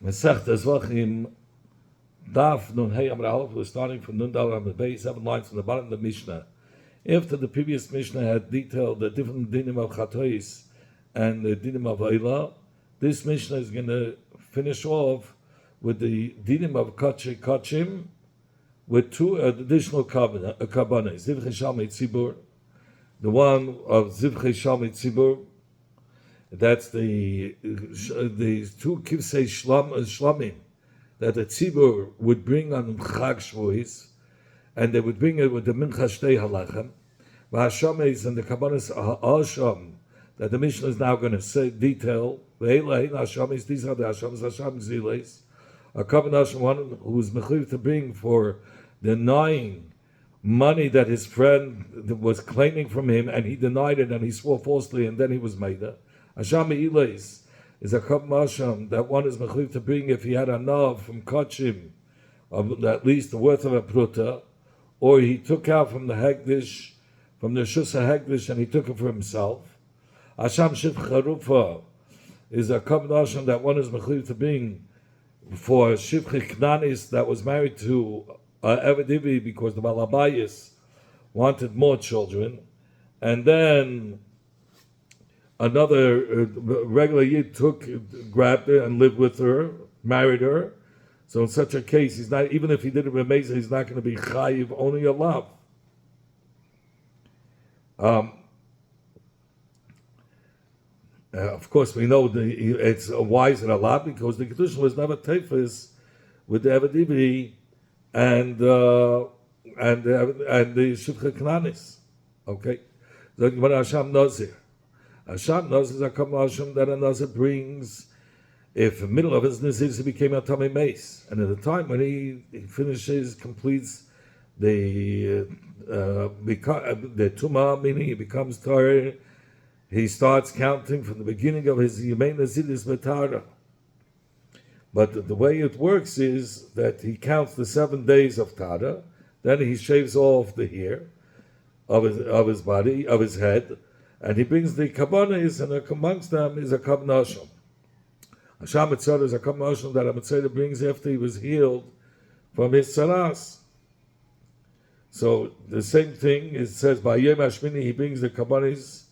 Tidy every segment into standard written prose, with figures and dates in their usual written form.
Masechta Zevachim, Daf Nun Hey Amar Aleph, we're starting from Nun Dal Amar Bey, 7 lines from the bottom of the Mishnah. After the previous Mishnah had detailed the different dinim of Chatois and the dinim of Eilah, this Mishnah is going to finish off with the dinim of Kachim with two additional kabbanas. Zivchei Shalmei Tzibur, the one of Zivchei Shalmei Tzibur, that's the two kivsei shlamim that the tzibur would bring on Chag Shavuos, and they would bring it with the mincha shtei halachem. V'hashames and the kabbanas hasham that the Mishnah is now going to say detail. Ve'ela hashames, these are the hashames, hasham ziles. A kabbanas one who is mechuyev to bring for denying money that his friend was claiming from him, and he denied it, and he swore falsely, and then he was made. Hasham Iles is a Kab Masham that one is mechuyev to bring if he had a nav from Kachim of at least the worth of a pruta, or he took out from the Hegdish, from the Shusa Hegdish, and he took it for himself. Hasham Shiv Charufa is a Kab Masham that one is mechuyev to bring for Shivchi Knanis that was married to Evedivi because the Malabayis wanted more children, and then another regular Yid grabbed her and lived with her, married her. So in such a case, he's not, even if he did it with Mesa, he's not going to be chayiv, only a love. Of course, we know it's wise and a lot because the Kedusha was never tefis with the Evedivi and the Shivcha Knanis. Okay, so what Hashem knows here. Hashem knows is a Kabbalah Hashem that a Nazir brings if in the middle of his Nazir he became a Tamei Mace. And at the time when he finishes, completes the Tumah, meaning he becomes Torah, he starts counting from the beginning of his Yemei Nazir is Betara. But the way it works is that he counts the 7 days of Tara, then he shaves off the hair of his body, of his head, and he brings the kabbanas, and amongst them is a kabbanashim. Hasham Mitzvah is a kabbanashim that a Mitzvah brings after he was healed from his tzaras. So the same thing, it says by Yom Hashmini he brings the kabbanas,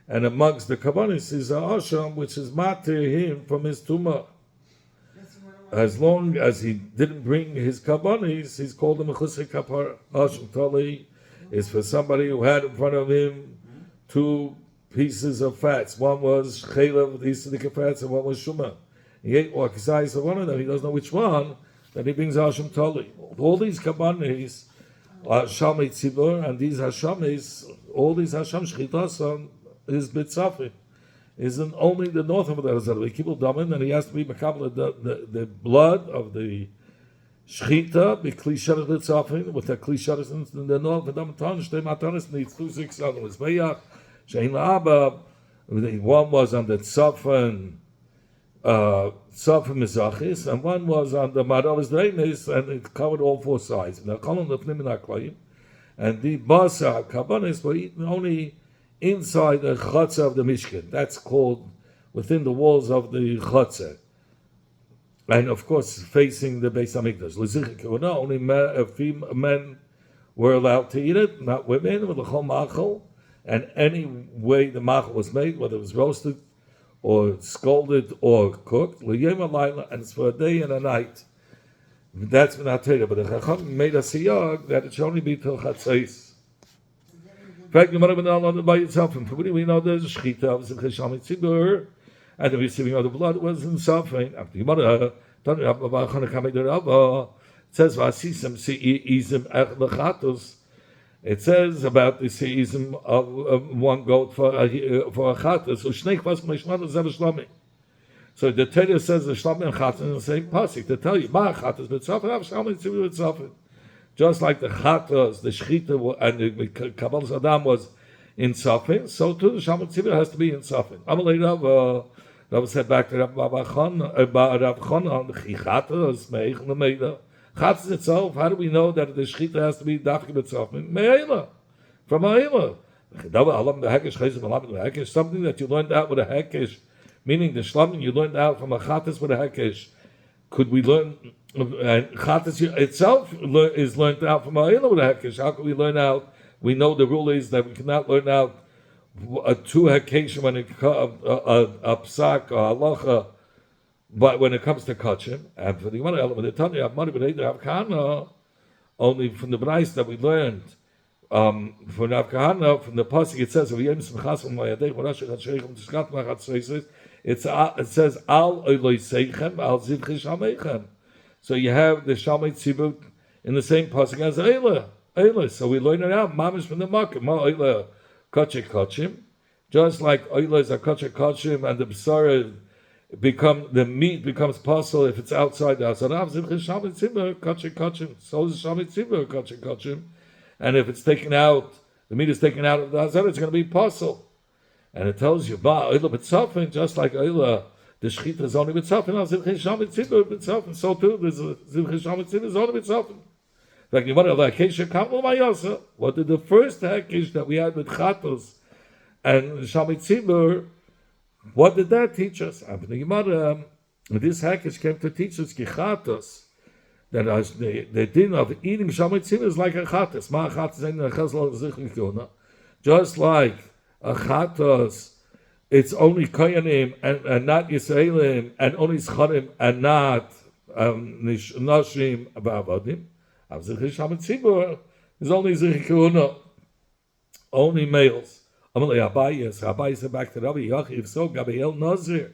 and amongst the kabbanas is a asham which is matir him from his tumah. As long as he didn't bring his kabbanas, he's called a mechusei kapar. Asham tali is for somebody who had in front of him 2 pieces of fats. One was chaylev, these tzedikah fats, and one was shuma. He ate wakizayis of one of them. He doesn't know which one. Then he brings Hashem Tali. All these kabbanis are shalmei tzibur, and these hashamis, all these hasham shchitasan is bitzafim. Isn't only the north of the Arizal. We keep it damin, and he has to be makabel the blood of the shchita be klisharis litzafim with the klisharis in the north. The damin shtei matanis needs 2 6 others. Shein la'aba, one was on the tzafim mizachis, and one was on the maravis dreimis, and it covered all 4 sides. And the kolon lefnim in haklayim, and the basa kabbanis were eaten only inside the chatzah of the mishkan. That's called within the walls of the chatzah, and of course facing the Beis Hamikdash. L'zichik kehuna, only men were allowed to eat it, not women. With the chol machal. And any way the machal was made, whether it was roasted or scalded or cooked, and it's for a day and a night. That's been Torah. But the Chacham made a siyag that it should only be till Chatzos. In fact, the Gemara ben Allah by itself, and from we know there's a shchita of Zivchei Shalmei Tzibur, and the receiving of the blood was in suffering. After the Gemara, it says, "V'asisem se'izim ech lechatos." It says about the seizim of one goat for a chatas. So the Torah says the shlamim and chatas in the same pasuk to tell you ma chatas b'tzafin, shalmim tzivur b'tzafin. Just like the chatas, the shchita, and the kabbalas adam was in tzafin, so too the shalmim tzivur has to be in tzafin. Amalei Rav said back to Rav Chana on the chatas meich l'meida. Chatzis itself, how do we know that the shechita has to be dafki b'tzafim? Me'ela, from ha'ela. Something that you learned out with a hekesh, meaning the shlamim you learned out from a chatzis with a hekesh, could we learn? And Chatas itself is learned out from Ha'ila with a Hekesh. How can we learn out? We know the rule is that we cannot learn out two Hekesh when it comes a psak or halacha, but when it comes to kachim, and for the Gemara element, the Tanya have money, but they have kahana only from the Brais that we learned. For Rav Kahana, from the pasuk it says, it says al oiloseichem al zivchi shamechem. So you have the Shamei Tzibur in the same pasuk as Eila. So we learn it out, mamish from the makom. Ma Eila kachik kachim, just like Eila is a kachik kachim, and the b'sara the meat becomes possible if it's outside the Hazarav. Zivchi Shamei Tzibur kachik kachim. So is Shamei Tzibur kachik kachim, and if it's taken out, the meat is taken out of the Hazarav, it's going to be possible. And it tells you, ba Eila b'tzafin, just like Eila. The shechita is only mitzvah, and Zivchim Shamei Tzibur mitzvah, and so too the Zivchim Shamei Tzibur is only mitzvah. Like you wonder, like Kesha Kamel Mayasa. What did the first Hekesh that we had with Chatos and Shamei Tzibur? What did that teach us? This Hekesh came to teach us Chatos that the din of eating Shamei Tzibur is like a Chatos. Ma Chatos ain't a Chesel Zivchim Kiona. Just like a Chatos. It's only Koyanim and not Yisraelim, and only Scharim and not Nashim Ba'avadim. Avzich Shamei Tzibur is only Zichikuna, only males. Amalei Abayi said back to Rabbi Yachi, if so, Gabriel Nazir,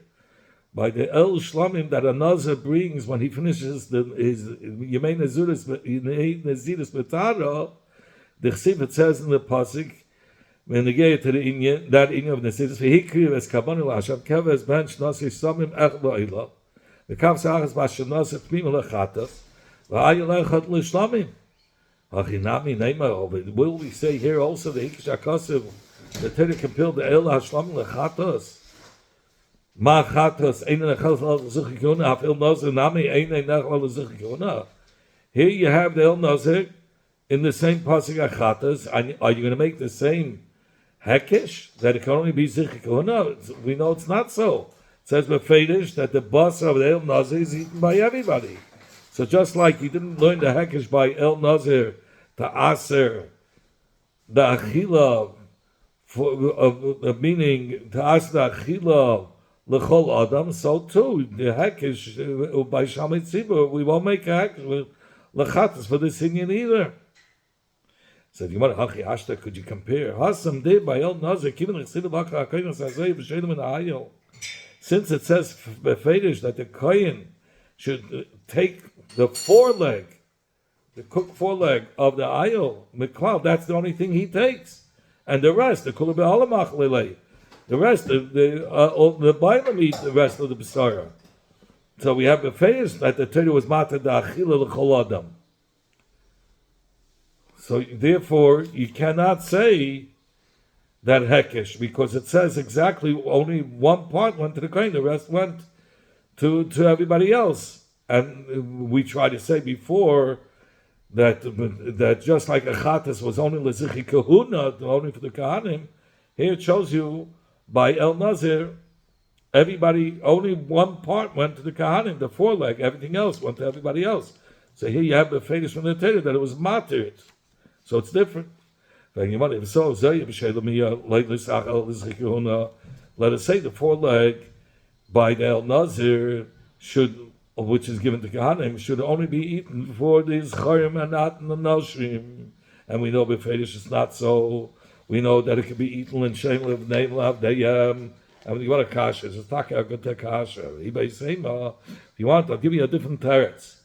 by the El Shlamim that a Nazir brings when he finishes his Yemei Naziris Betara, the Chsiv, it says in the Pasuk, when they get to the Inyan, that Inyan of the cities, Vehikri ves Kabanu Hashem Keves bench Nasi Samim Ech Lo'ila, the Kav Sachas Bashem Nasi Pnim Lechatas, V'ayelechot L'Shlamim. Hachinami Neima. Will we say here also the Hikish Akasim, the Torah compelled the El Hashlamim Lechatas? Ma Chatas Ein Nechal L'Zichikuna Hafil Nazir Nami Ein Nechal L'Zichikuna. Here you have the El Nazir in the same pasuk Achatas. Are you going to make the same Hekesh that it can only be Zichikuna? We know it's not so. It says Befedish that the boss of the El Nazir is eaten by everybody. So just like you didn't learn the Hekesh by El Nazir to Aser, the Achila, meaning to Aser the Achila L'chol Adam, so too the Hekesh by Shamei Tzibur, we won't make a Hekesh L'chatas for this Inyan either. So you want Hachi Ashta, could you compare? Hasam did by El Nazir, since it says Befedish that the Kohen should take the foreleg, the cooked foreleg of the ayil, Miklal, that's the only thing he takes. And the rest, the Kula Be'alamach Lelei, the rest, the Bailam eat the rest of the B'sara. So we have Befedish that the Torah was Mata da Achila L'chol Adam. So therefore, you cannot say that Hekesh, because it says exactly only one part went to the Kohen, the rest went to everybody else. And we tried to say before that just like a Chatas was only Lezichi Kahuna, only for the Kahanim, here it shows you by El Nazir, everybody, only one part went to the Kahanim, the foreleg, everything else went to everybody else. So here you have the Fedish from the Torah that it was matir. So it's different. Let us say the foreleg by the El Nazir should, which is given to Kahanim, should only be eaten for the Zcharim and not the Noshrim. And we know Befedish is not so. We know that it can be eaten in Shem Lev Neimlav Deyam. And you want a kasha, it's not a good kasha. If you want, I'll give you a different teretz.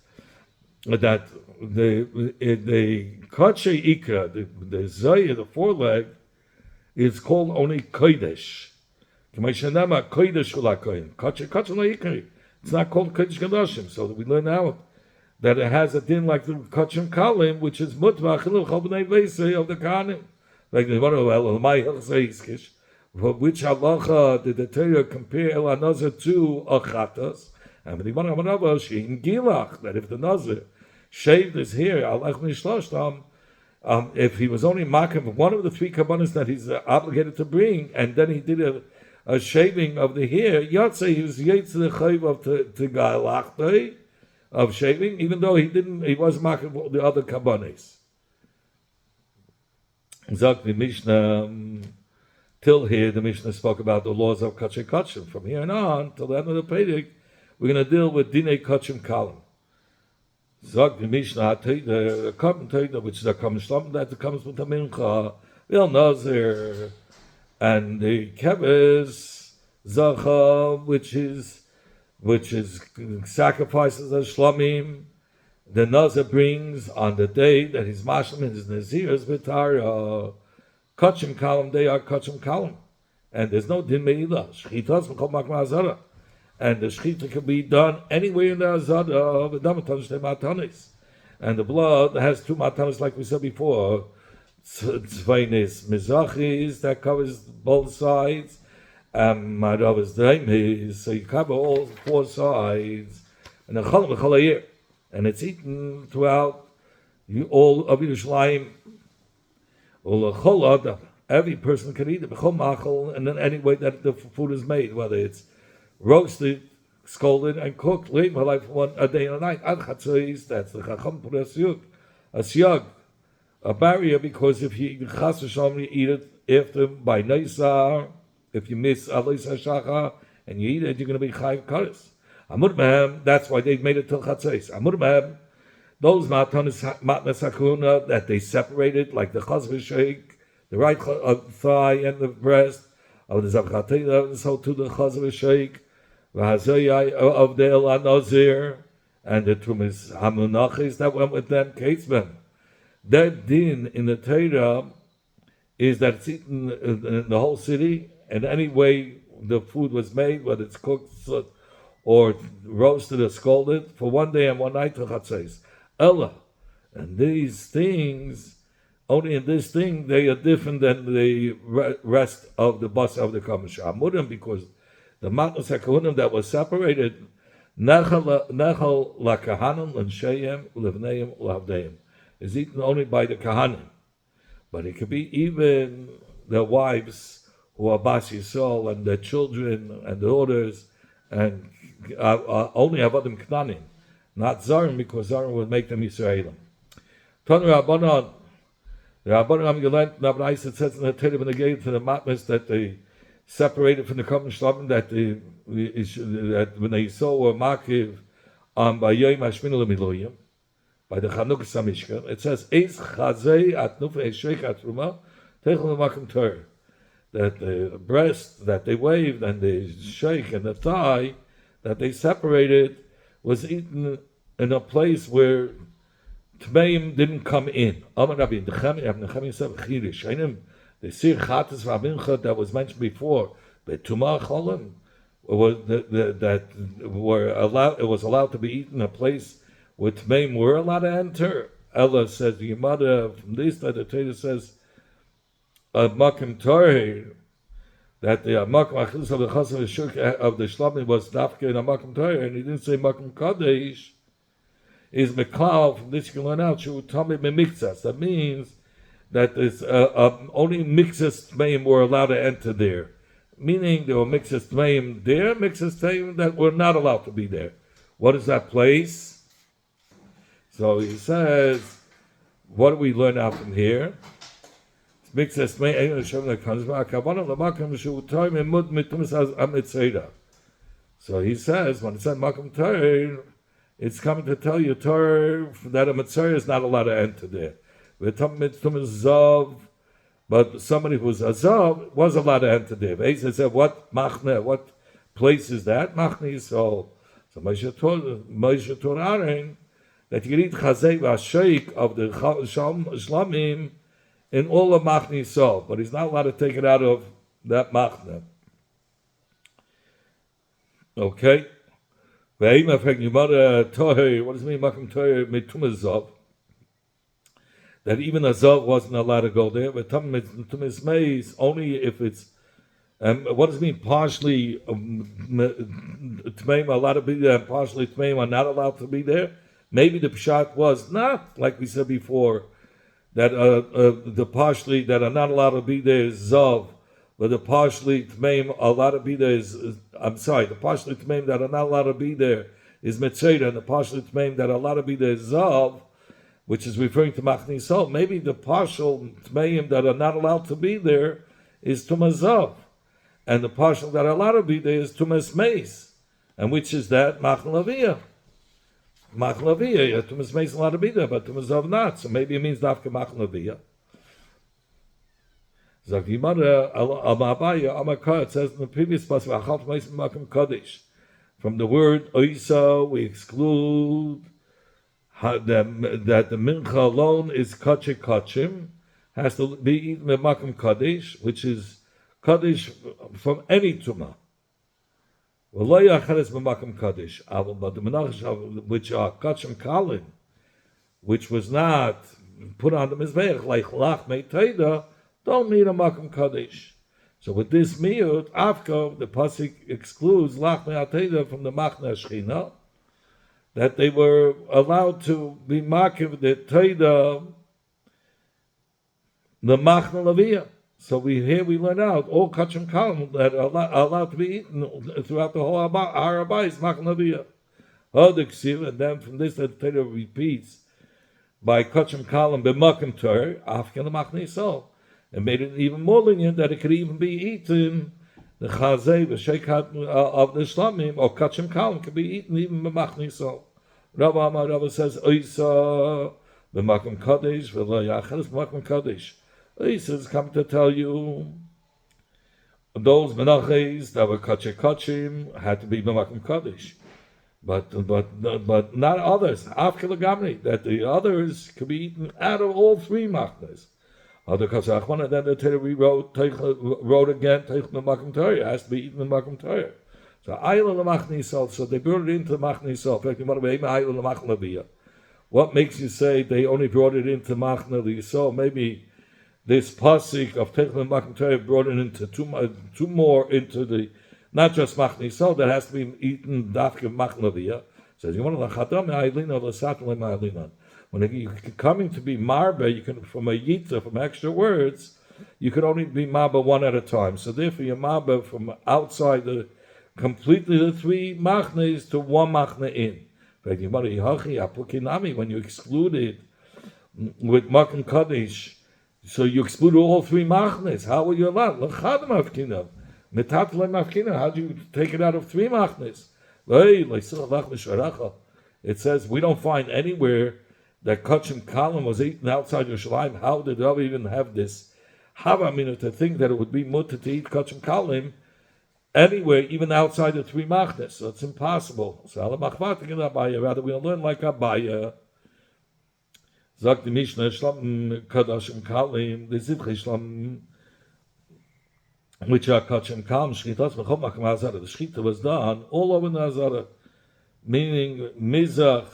That the kache ikra, the zayah, the foreleg, is called only kodesh. K'mayshanama kodesh ulakoyin. Kache ikri. It's not called kodesh gadashim. So we learn out that it has a din like the kachim kalim, which is mutva chilul chol b'nei veisei of the kanim. Like the one of Elamai Hilzeiskish. Which halacha did the Torah compare El HaNazir to a chatas? And the Gemara Amanava Shein Gilach, that if the Nazir shaved his hair, if he was only makim one of the three kabbanas that he's obligated to bring, and then he did a shaving of the hair, Yatzeh, he was Yetz the Chayv of to Galachdei, of shaving, even though he wasn't marking the other kabbanis. Zok the Mishnah, till here the Mishnah spoke about the laws of kachim kachim. From here on till the end of the Pedic, we're going to deal with dinei kachim kalim. Zok the Mishnah, the commentator, which is a kamishlam that comes with the mincha, the nazir, and the keves zacha, which is sacrifices of shlamim. The nazir brings on the day that he's mashlim his nazir's v'tara. Kachim kalim, they are kachim kalim, and there's no din me'ilah. Shchitas v'chol makma azara. And the shechita can be done anywhere in the azada of the matanis. And the blood has two matanis, like we said before. Tzvainis mizachis, that covers both sides. And marav is daimis, so you cover all four sides. And the chalam v'chol hayir. And it's eaten throughout all of Yerushalayim. Every person can eat it, and in any way that the food is made, whether it's roasted, scalded, and cooked, late my life one a day and a night. That's the chacham put a siyag, a barrier, because if you chas v'shalom, you eat it after by neisar, if you miss alis hashacha and you eat it, you're going to be chayiv kares. Amud mehem, that's why they made it till chatzos. Amud mehem, those matnas hakuna that they separated, like the chaz v'sheik, the right thigh and the breast of the Zevachim, so to the chaz v'sheik, v'hazoyai of the el nazir, and the trumis hamunachis that went with them casement. That din in the Torah is that it's eaten in the whole city, and any way the food was made, whether it's cooked or roasted or scalded, for one day and one night to chatzos. Ella, and these things, only in this thing, they are different than the rest of the bus of the Kamash Amudim, because the matnos hakahunim that was separated, nechal lakahanim l'nsheyim l'vneim l'havdeim, is eaten only by the kahanim, but it could be even their wives who are bas yisrael and their children and daughters, and only avodim knanim, not zarim, because zarim would make them Yisraelim. Ton Rabbanon, the Rabbanon Amgilant, Rabbi Isa says in the Torah when they gave to the matmas that they separated from the Kohen Shlamim, that when they saw were makiv by Yom Hashmini L'Miloyim, by the Chanukah Samishka, it says Eis Chazei Atnuf Eishreik Atruma Techel L'Makom Torah, that the breast that they waved and the sheikh and the thigh that they separated was eaten in a place where Tmeim didn't come in. Amar Rabbi Nechemi said, the Sir Chatas V'Amincha that was mentioned before, but Tumah Cholim, that were allowed, it was allowed to be eaten in a place where Tmeim were allowed to enter. Ella says, the Yemada, from this, that the Torah says, Makim Torah, that the Makim Achilus of the Chasam of the Shlamim was Dafke in a Makim Torah, and he didn't say Makim Kadesh, is Meklal, from this you can learn out, Shu Tami Memikzas. That means that there's only Mixas Tmeim were allowed to enter there. Meaning there were Mixas Tmeim there, Mixas Tmeim that were not allowed to be there. What is that place? So he says, what do we learn out from here? So he says, when it said Makam Torah, it's coming to tell you Torah that a Mitzvah is not allowed to enter there. But somebody who was a Zav was allowed to enter there. He said, what machne, what place is that? Machne Yisrael. So Moshe told Aaron that you can eat Chazei V'Asheik of the Shlamim in all of Machne Yisrael, but he's not allowed to take it out of that Machne. Okay? What does it mean, Makom Torah Mitumah Zav? That even a Zav wasn't allowed to go there, but Tumas Meis, only if it's, what does it mean, partially Tmeim are allowed to be there, and partially Tmeim are not allowed to be there? Maybe the Pshat was not, like we said before, that the partially that are not allowed to be there is Zav, but the partially Tmeim are allowed to be there is, the partially Tmeim that are not allowed to be there is Metzera, and the partial Tmeim that are allowed to be the Zav, which is referring to Machne Yisrael. Maybe the partial Tmeim that are not allowed to be there is Tumas Zav, and the partial that are allowed to be there is Tumas Meis, and which is that Machne Lavia. Machne Lavia, yeah, Tumas Meis allowed to be there, but Tumas Zav not. So maybe it means Dafka Machne Lavia. It says in the previous passage, from the word Oisa, we exclude that the mincha alone is kachik kachim, has to be eaten with makom kaddish, which is kaddish from any tumah. But the menachas which are kachim kalim, which was not put on the mizbeach like lach meitayda, don't need a makom kaddish. So with this miyut, afka, the pasuk excludes lach meitayda from the machna shechina, that they were allowed to be makiv the taida, the machna lavia. So we learn out all kachim kalim that are allowed to be eaten throughout the whole Harabah is machna lavia. And then from this the Torah repeats by kachim kalim b'makim Torah afkan the machna yisrael, and made it even more lenient that it could even be eaten. The chazay, the sheikhat of the shlamim or kachim kalim could be eaten even b'machna yisrael. Rava says oisa b'makim kadesh v'lo yachas b'makim kadesh. Oisa is coming to tell you those menachos that were kachim had to be b'makim kadesh. But not others. Afkel gamri, that the others could be eaten out of all three machnas. Other kasachman, and then the Torah wrote again. Makom Torah has to be eaten in Makom Torah. So ayla lemachne yisrael. So they brought it into machne yisrael. What makes you say they only brought it into machne yisrael? Maybe this pasuk of Teichel Makom Torah brought it into two more into the. Not just machne yisrael, that has to be eaten dafke machne via. Says you want to lachadam ma'alina or l'satale ma'alina. When you're coming to be marba, you can from a yitza, from extra words, you can only be marba one at a time. So therefore, you're marba from outside completely the three machnes to one machne in. When you exclude it with makom kaddish, so you exclude all three machnes. How will you allow? How do you take it out of three machnes? It says we don't find anywhere that kachim kalim was eaten outside Yerushalayim. How did Rav even have this havamina to think that it would be mutter to eat kachim kalim anywhere, even outside the three machnes? So it's impossible. So rather we'll learn like Abaya. Zak the Mishnah shlam kadashim kalim the zivchei shlam, which are kachim kalim shchitas b'chol makom hazara. The shchita was done all over the hazara, meaning mizach,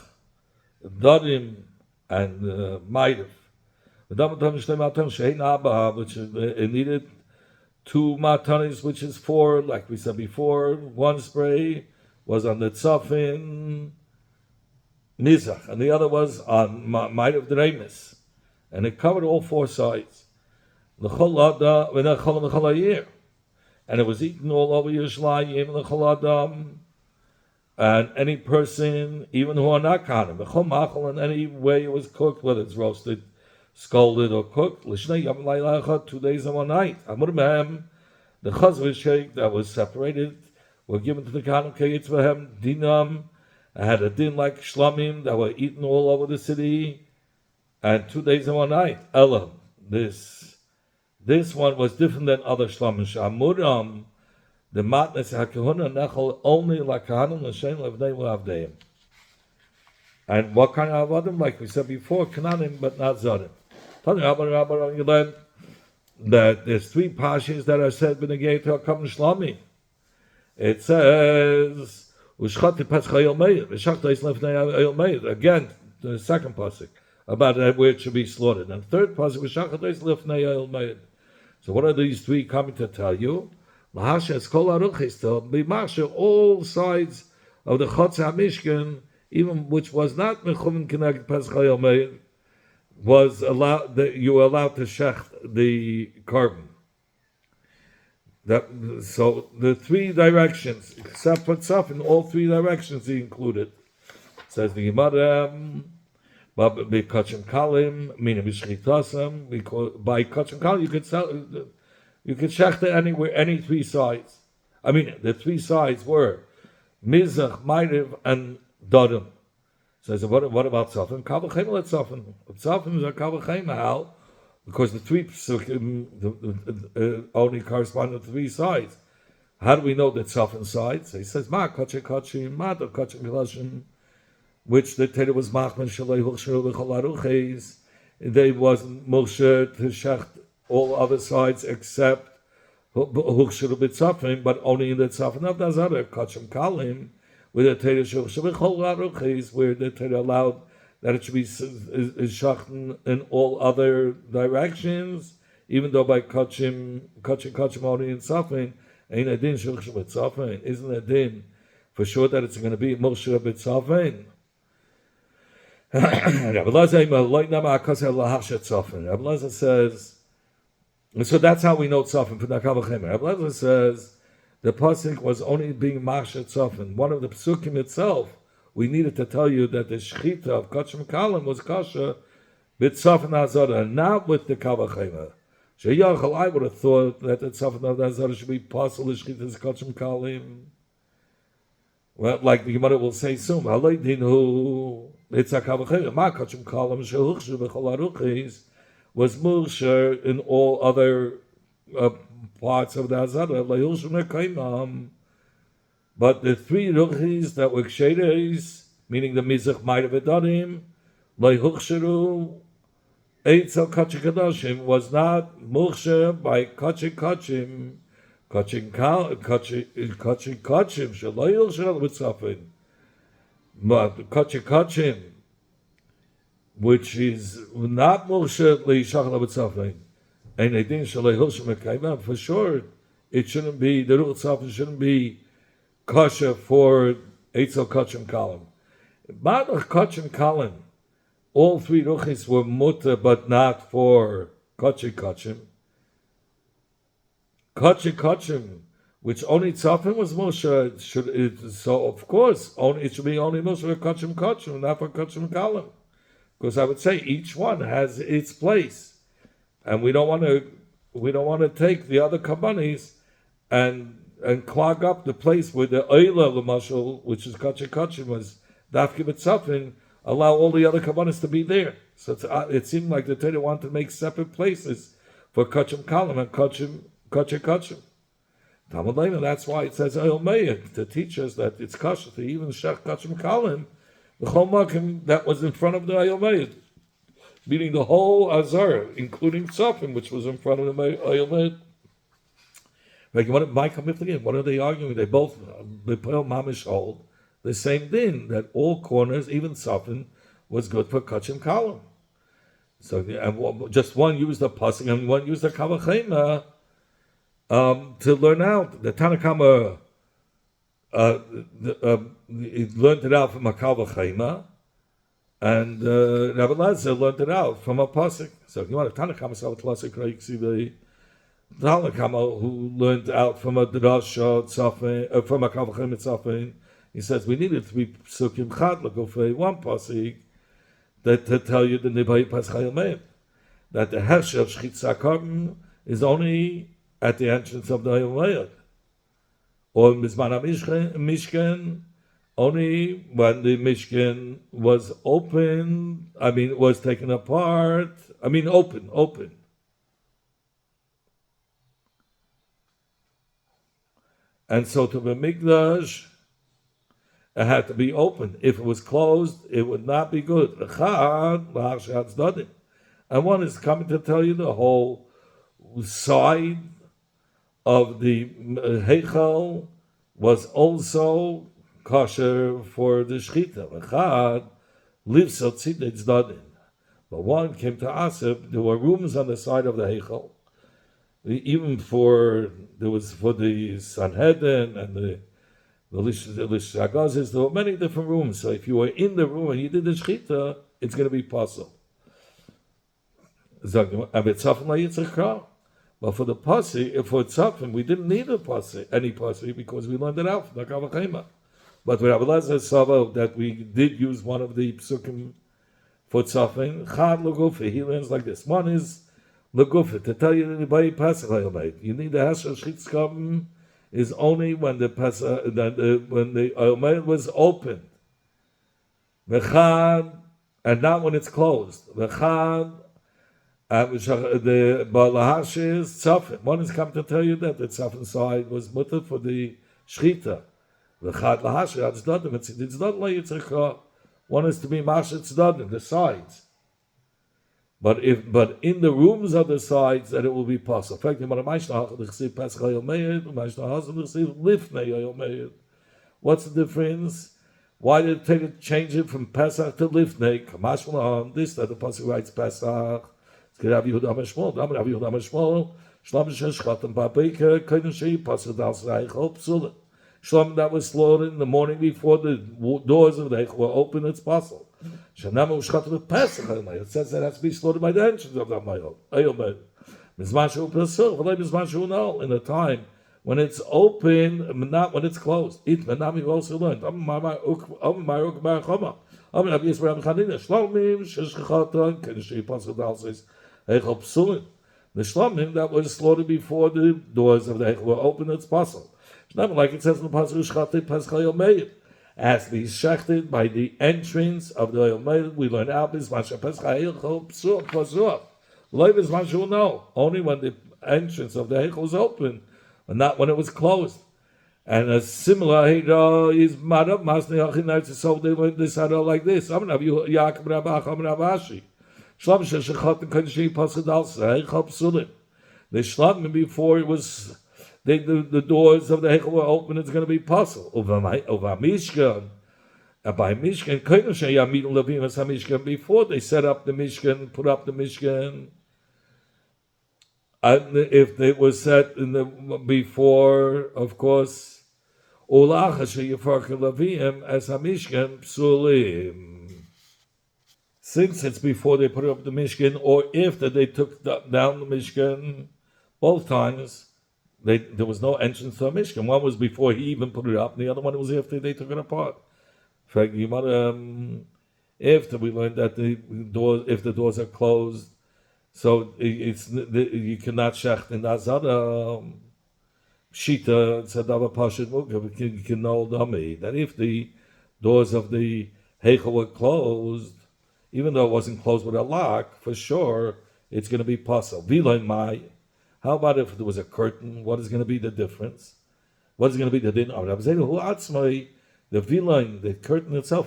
darim, and ma'ariv. Which it needed two matanis, which is four, like we said before. One spray was on the tzafin mizach, and the other was on ma'ariv dreimis, and it covered all four sides. And it was eaten all over Yerushalayim, l'chol adam, and any person, even who are not kanim, in any way it was cooked, whether it's roasted, scalded, or cooked, 2 days and 1 night. The chazva shake that was separated were given to the kanim kayitz v'hem dinam. I had a din like shlamim that were eaten all over the city, and 2 days and 1 night. Elam, this one was different than other shlamim. Shamuram, the matnes hakahuna nechol only like kahanim l'shem levnei l'avdeim. And what kind of avodim? Like we said before, kananim but not zadim. You learn that there's three pashas that are said b'negei to hakam shlami. It says ushchati pesach hayil meir v'shachtais levnei hayil meir. Again, the second pasuk about where it should be slaughtered, and third pasuk v'shachtais levnei hayil meir. So what are these three coming to tell you? All sides of the Chotz HaMishkan, even which was not Mechumen Keneged Pesach HaYom, was allowed, that you were allowed to shech the carbon. So the three directions, except for tzaf, in all three directions he included. Says the Gemara, but by kachim kalim, meaning b'shchitasam, because by kachim kalim you could shechter anywhere, any three sides. I mean, the three sides were mizach, ma'ariv, and dadim. So what about tzafim? Kavachim let tzafim. Tzafim is a kavachim. How? Because the three psukim only correspond to three sides. How do we know that tzafim sides? So he says ma kachim kachim, ma do kachim kachim, which the Torah was machman shalei huchsheru b'chol aruches. They wasn't moshe to shecht all other sides except huchsheru b'tzafim, but only in the tzafim of the other kachim kalim. With the Torah Shulchan where the Torah allowed that it should be shachten in all other directions, even though by kachim only in Safin, ain't a din Shulchan b'tzafin, isn't a din for sure that it's going to be Moshe b'tzafin. Rabbi Lezer says, so that's how we know tzafin for the Kavachem. Rabbi Lezer says, the pasuk was only being marsha tzafin. One of the psukim itself, we needed to tell you that the shechita of kachim kalim was kasha b'tzafin hazara, not with the kavachema. Sheyachal, I would have thought that the tzafin hazara should be possible shechita's kachim kalim. Well, like the Gemara will say soon, halaydinu it's a kavachema. Ma kachim kalim shehuchshu b'chol aruchis was mursha in all other parts of the Hazara, but the three ruchis that were ksheres, meaning the mizach might have dadim, leihuchsheru, eitzel kachim kadashim was not muchsher by kachim kachim shalayhuchsheru b'tzafin, but kachim, which is not muchsher leishachla b'tzafin. And I think for sure it shouldn't be the ruch tzafin shouldn't be kosher for eitzel kachim kalim. Badach kachim kalim, all three ruchis were mutter, but not for kachim kachim. Kachim kachim, which only tzafin was Moshe, so of course it should be only Moshe for kachim kachim, not for kachim kalim, because I would say each one has its place. And we don't want to take the other kabbanis and clog up the place where the oila l'mashal, which is kachim was dafki b'tzafin, allow all the other kabbanis to be there. So it seemed like the Torah wanted to make separate places for kachim kalim and kachim. Talmud Lema, that's why it says oil meir to teach us that it's kosher to even shech kachim kalim the chol makim that was in front of the oil meir. Meaning the whole Azar, including Tzafim, which was in front of the Ayomid. What are they arguing? They both, the Peel Mamish hold the same thing, that all corners, even Tzafim, was good for Kachim Kalim. So, and just one used the Pasuk and one used the Kavachema to learn out. The Tanakama learned it out from a Kavachema. And Rabbi Lezer learned it out from a pasuk. So if you want a Tanakama Savat you see the Tanakama who learned out from a Drasha Tzafin, from a Kavachem Tzafin. He says we needed three psukim chad l'gufei, one pasuk that to tell you the Nibay Paschal Meim, that the Hersher of Shchitza Karben is only at the entrance of the Hayom or Mizman Mishkan. Only when the Mishkan was open, was taken apart, open. And so to the Mikdash, it had to be open. If it was closed, it would not be good. And one is coming to tell you the whole side of the Heichal was also kosher for the shechita. Echad lives so tzidnei tzadin. But one came to Asib. There were rooms on the side of the Heichal. Even for the Sanhedrin and the Lishagazis, there were many different rooms. So if you were in the room and you did the shechita, it's going to be possible. But for the Pasi, for Tzafim, we didn't need any Pasi, because we learned it out from the Kavachema. But with Rabbi Lezer Sava, that we did use one of the Psukim for Tzafim, Chad Lagufa, he learns like this. One is Lagufa, to tell you anybody Pesach Hayomait. You need the Hashar Shchitzkabim is only when the Pesach, when the Hayomait was opened. V'chad, and not when it's closed. V'chad, the Balahash is Tzafim. One is come to tell you that the Tzafim side was mutter for the Shchita. V'chad Lahash, it's not like Yitzchak. One is to be Masha Tzdadim, the sides. But in the rooms of the sides, that it will be possible. In fact, what's the difference? Why did it change it from Pesach to Lifnei? Kamashmalan, this that the Pasuk writes Pesach. It's going to have Yehuda Amashmol. Damar have Yehuda Amashmol. Shlam Sheshchatam Babeka. Kainu Shei Pasuk Dal Sraichel Psulim. Shlam that was slaughtered in the morning before the doors of the Eichel were open. It's possible. Shanam Ushchatam with Pesach. It says that it has to be slaughtered by the entrance of the Mayol. Ayomel. Mizmashu Pesul. V'lei Mizmashu No. In the time when it's open, not when it's closed. It Menami also learned. The Shlomim that was slaughtered before the doors of the Eichel were open, it's possible. Like it says in the Pasuk, it has to be shechted by the entrance of the Eichel. We learn out this Masha Pesach Eichel Psuah. Loiv is Mashu No. Only when the entrance of the Eichel was open, but not when it was closed. And a similar Hira is Marab Masni Achinai to solve this Hira like this. I'm going to have Yaakov Rabach, I'm going to have Ashi. Shlam Sheshachat and Kanshi Pasadal Eichel Psulim. The Shlam before it was the doors of the Eichel were open, it's going to be possible. Over Mishkan. And by Mishkan, Kainusha Yamid Levim as Mishkan, before they set up the Mishkan, put up the Mishkan. And if it was set in the before, of course, Ulach Levim as Mishkan Psulim. Since it's before they put up the Mishkan, or after they took down the Mishkan, both times, there was no entrance to a Mishkan. One was before he even put it up, and the other one was after they took it apart. In fact, after we learned that if the doors are closed, so you cannot shecht in Azara Shita Tzadava Pashid Mugav, you can know that if the doors of the Heichel were closed, even though it wasn't closed with a lock, for sure it's going to be possible. Vilain Mai. How about if there was a curtain? What is going to be the difference? What is going to be the din? The vilain, the curtain itself,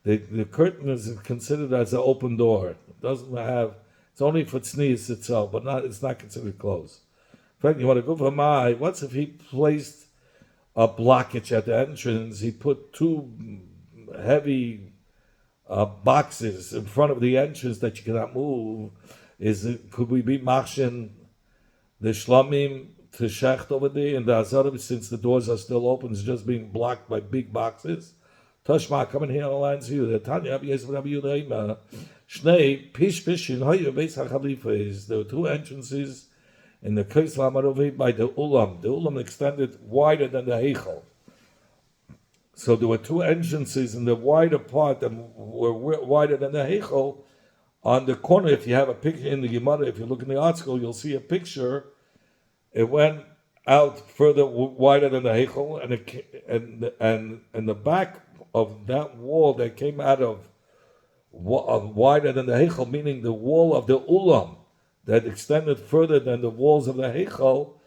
the curtain is considered as an open door. It doesn't have. It's only for tznius itself, but it's not considered closed. In fact, you want to go for my. What's if he placed a blockage at the entrance? He put two heavy boxes in front of the entrance that you cannot move. Could we be machshin the shlamim to shecht over there and the azarim, since the doors are still open, it's just being blocked by big boxes? Tashma, come in here and I'll answer you. The Tanya Rabbi Yehuda Shnei Pish Pishin Hoyer Beis HaChalifa is there were two entrances in the Kais Lamarovi by the Ulam. The Ulam extended wider than the Heichel. So there were two entrances in the wider part that were wider than the Heichel. On the corner, if you have a picture in the Gemara, if you look in the article, you'll see a picture. It went out further, wider than the Heichel, and the back of that wall that came out of wider than the Heichel, meaning the wall of the Ulam that extended further than the walls of the Heichel.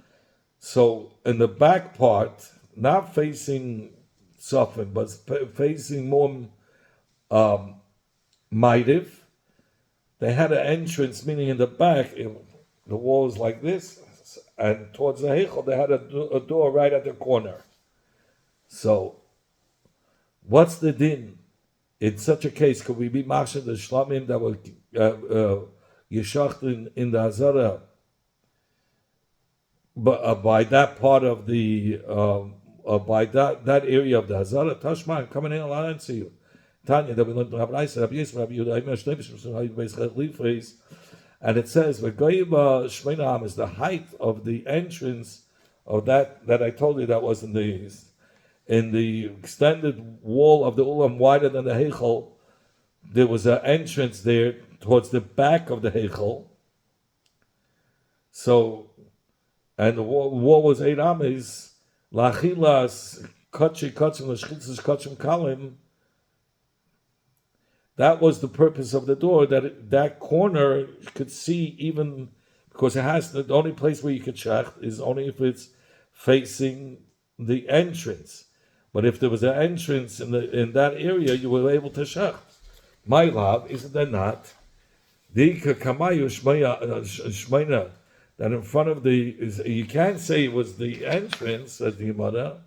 So in the back part, not facing Sofin, but facing more Maidiv, they had an entrance, meaning in the back, the wall is like this, and towards the Heichel, they had a door right at the corner. So, what's the din? In such a case, could we be machshir the shlamim that were yeshacht in the Hazara by that part of the, by that area of the Hazara? Tashma, I'm coming in, I'll answer you. Tanya, that we learned from Rabbi Yisrael, Rabbi Yisrael, Rabbi Yehuda, And it says, "V'goyba shmeina am" is the height of the entrance of that I told you that was in the extended wall of the ulam, wider than the heichal. There was an entrance there towards the back of the heichal. So, and the wall was 8 ames. Lachilas kotchi kotchim l'shchitzis kotchim kalim. That was the purpose of the door, that corner could see, even because it has the only place where you could shecht is only if it's facing the entrance. But if there was an entrance in that area, you were able to shecht. My love, isn't that not? The kamayu shmeina, that in front of you can't say it was the entrance, said the Gemara.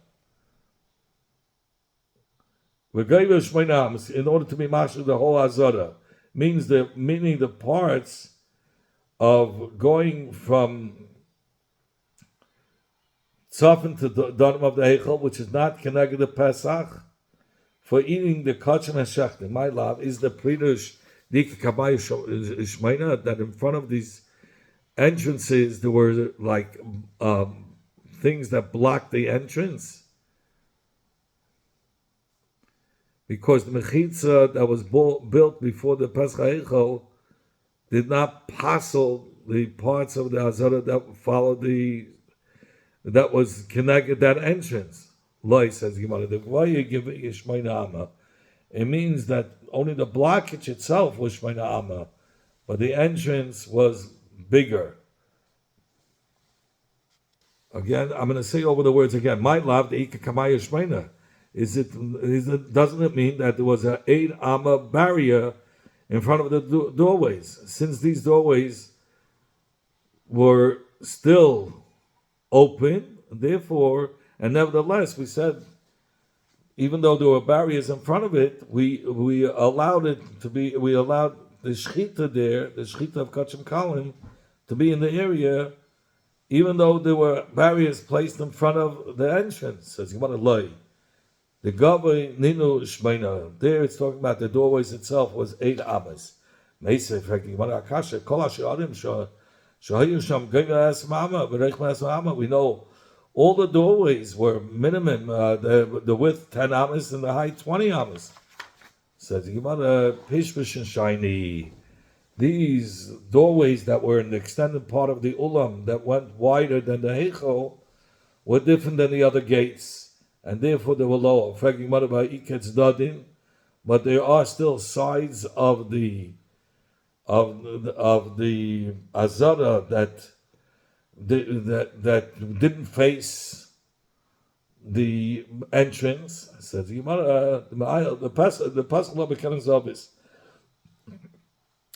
In order to be mashal the whole azara, meaning the parts of going from tzafin to the danim of the heichal, which is not connected to Pesach, for eating the kachim and shechtim. My love is the pridush shmeina, that in front of these entrances there were like things that blocked the entrance. Because the mechitza that was built before the Pesach Eichel did not passel the parts of the Hazara that followed that was connected that entrance. Loi says Gemara, it means that only the blockage itself was Shmeina Amma, but the entrance was bigger. Again, I'm going to say over the words again. My love, the Ika Kamaya Shmeina. Doesn't it mean that there was an 8 amma barrier in front of the doorways? Since these doorways were still open, therefore, and nevertheless, we said, even though there were barriers in front of it, we allowed the shechita there, the shechita of Kachim Kalim, to be in the area, even though there were barriers placed in front of the entrance. Says you want to lie. The Gavai Ninu Shmeina, there it's talking about the doorways itself was 8 amas. We know all the doorways were minimum, the width 10 amas and the height 20 amas. Says Pishvish and Shiny. These doorways that were in the extended part of the ulam that went wider than the heichal were different than the other gates. And therefore they were lower. But there are still sides of the azara that didn't face the entrance. Says the pasuk becomes obvious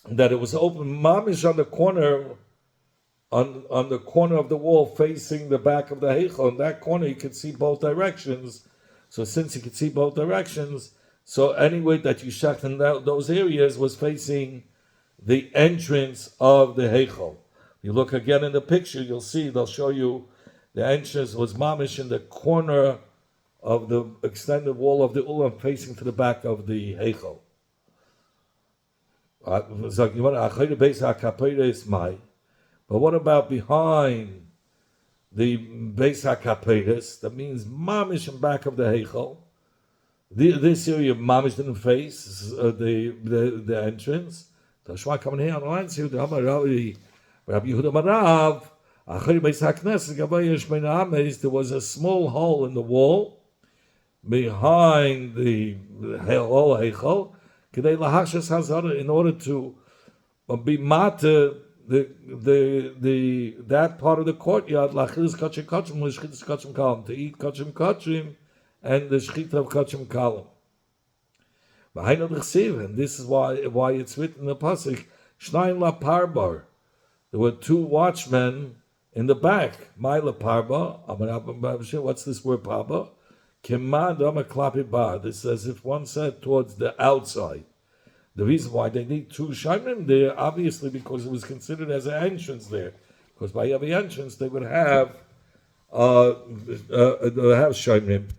that it was open mamish on the corner. On the corner of the wall facing the back of the heichal, in that corner you could see both directions. So since you could see both directions, so anyway that you shecht in those areas was facing the entrance of the heichal. You look again in the picture, you'll see, they'll show you the entrance was mamish in the corner of the extended wall of the ulam facing to the back of the heichal. But what about behind the Beis HaKapedes? That means mamish in back of the heichal. This area mamish didn't face the entrance. So Shema coming here on the line, see Rabbi Yehuda Marav. There was a small hole in the wall behind the heichal. In order to be mata that part of the courtyard, to eat kachim kachim and the shechita of kachim kalim. And this is why it's written in the pasuk, Shnayim la parbar. There were 2 watchmen in the back. My la parba. What's this word parba? This is as if one said towards the outside. The reason why they need 2 shayrim there, obviously, because it was considered as an entrance there. Because by every entrance they would have shayrim.